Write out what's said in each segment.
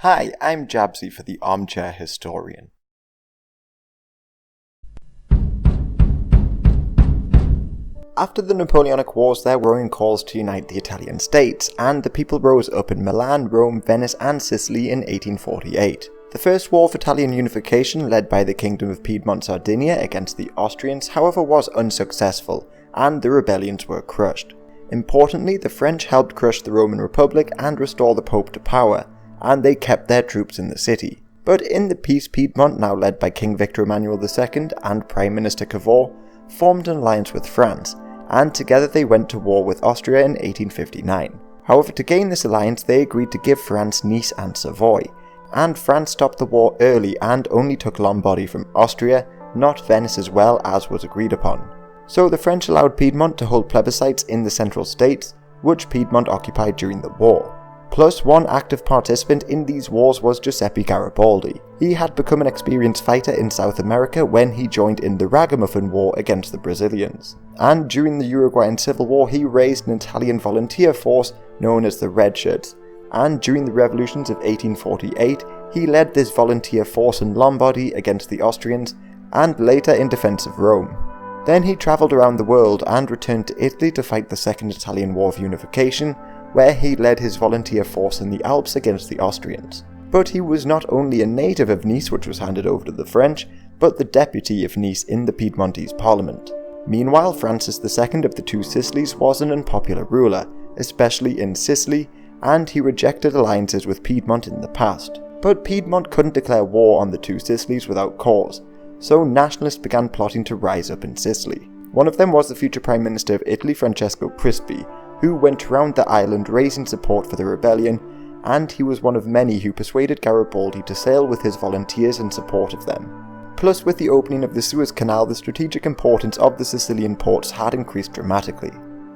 Hi, I'm Jabzy for the Armchair Historian. After the Napoleonic Wars, there were growing calls to unite the Italian states, and the people rose up in Milan, Rome, Venice and Sicily in 1848. The First War of Italian Unification, led by the Kingdom of Piedmont-Sardinia against the Austrians, however was unsuccessful, and the rebellions were crushed. Importantly, the French helped crush the Roman Republic and restore the Pope to power, and they kept their troops in the city. But in the peace, Piedmont, now led by King Victor Emmanuel II and Prime Minister Cavour, formed an alliance with France, and together they went to war with Austria in 1859. However, to gain this alliance, they agreed to give France Nice and Savoy, and France stopped the war early and only took Lombardy from Austria, not Venice as well as was agreed upon. So the French allowed Piedmont to hold plebiscites in the Central States, which Piedmont occupied during the war. Plus, one active participant in these wars was Giuseppe Garibaldi. He had become an experienced fighter in South America when he joined in the Ragamuffin War against the Brazilians. And during the Uruguayan Civil War, he raised an Italian volunteer force known as the Red Shirts. And during the revolutions of 1848, he led this volunteer force in Lombardy against the Austrians, and later in defense of Rome. Then he travelled around the world and returned to Italy to fight the Second Italian War of Unification, where he led his volunteer force in the Alps against the Austrians. But he was not only a native of Nice, which was handed over to the French, but the deputy of Nice in the Piedmontese parliament. Meanwhile, Francis II of the Two Sicilies was an unpopular ruler, especially in Sicily, and he rejected alliances with Piedmont in the past. But Piedmont couldn't declare war on the Two Sicilies without cause, so nationalists began plotting to rise up in Sicily. One of them was the future Prime Minister of Italy, Francesco Crispi, who went around the island raising support for the rebellion, and he was one of many who persuaded Garibaldi to sail with his volunteers in support of them. Plus, with the opening of the Suez Canal, the strategic importance of the Sicilian ports had increased dramatically.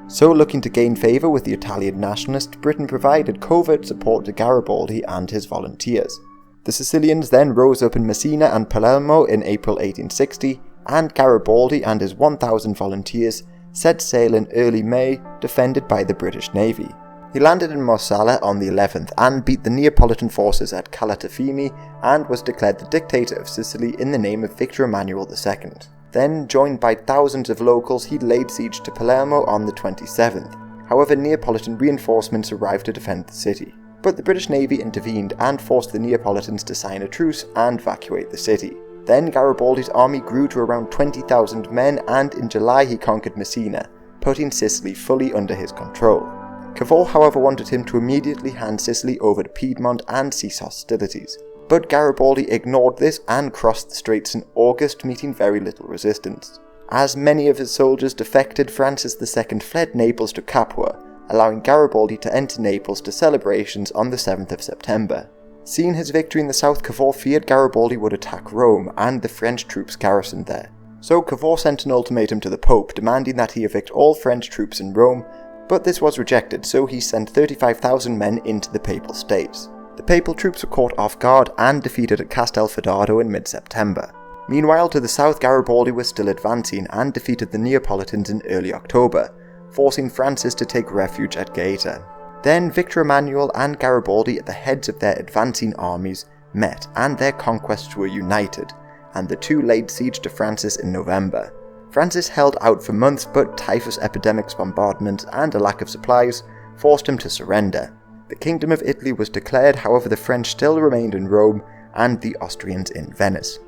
So, looking to gain favour with the Italian nationalists, Britain provided covert support to Garibaldi and his volunteers. The Sicilians then rose up in Messina and Palermo in April 1860, and Garibaldi and his 1,000 volunteers set sail in early May, defended by the British Navy. He landed in Marsala on the 11th and beat the Neapolitan forces at Calatafimi and was declared the dictator of Sicily in the name of Victor Emmanuel II. Then, joined by thousands of locals, he laid siege to Palermo on the 27th. However, Neapolitan reinforcements arrived to defend the city. But the British Navy intervened and forced the Neapolitans to sign a truce and evacuate the city. Then Garibaldi's army grew to around 20,000 men, and in July he conquered Messina, putting Sicily fully under his control. Cavour, however, wanted him to immediately hand Sicily over to Piedmont and cease hostilities. But Garibaldi ignored this and crossed the straits in August, meeting very little resistance. As many of his soldiers defected, Francis II fled Naples to Capua, allowing Garibaldi to enter Naples to celebrations on the 7th of September. Seeing his victory in the south, Cavour feared Garibaldi would attack Rome and the French troops garrisoned there. So Cavour sent an ultimatum to the Pope demanding that he evict all French troops in Rome, but this was rejected, so he sent 35,000 men into the Papal States. The Papal troops were caught off guard and defeated at Castelfidardo in mid-September. Meanwhile, to the south, Garibaldi was still advancing and defeated the Neapolitans in early October, forcing Francis to take refuge at Gaeta. Then Victor Emmanuel and Garibaldi, at the heads of their advancing armies, met and their conquests were united, and the two laid siege to Francis in November. Francis held out for months, but typhus epidemics, bombardments and a lack of supplies forced him to surrender. The Kingdom of Italy was declared, however the French still remained in Rome and the Austrians in Venice.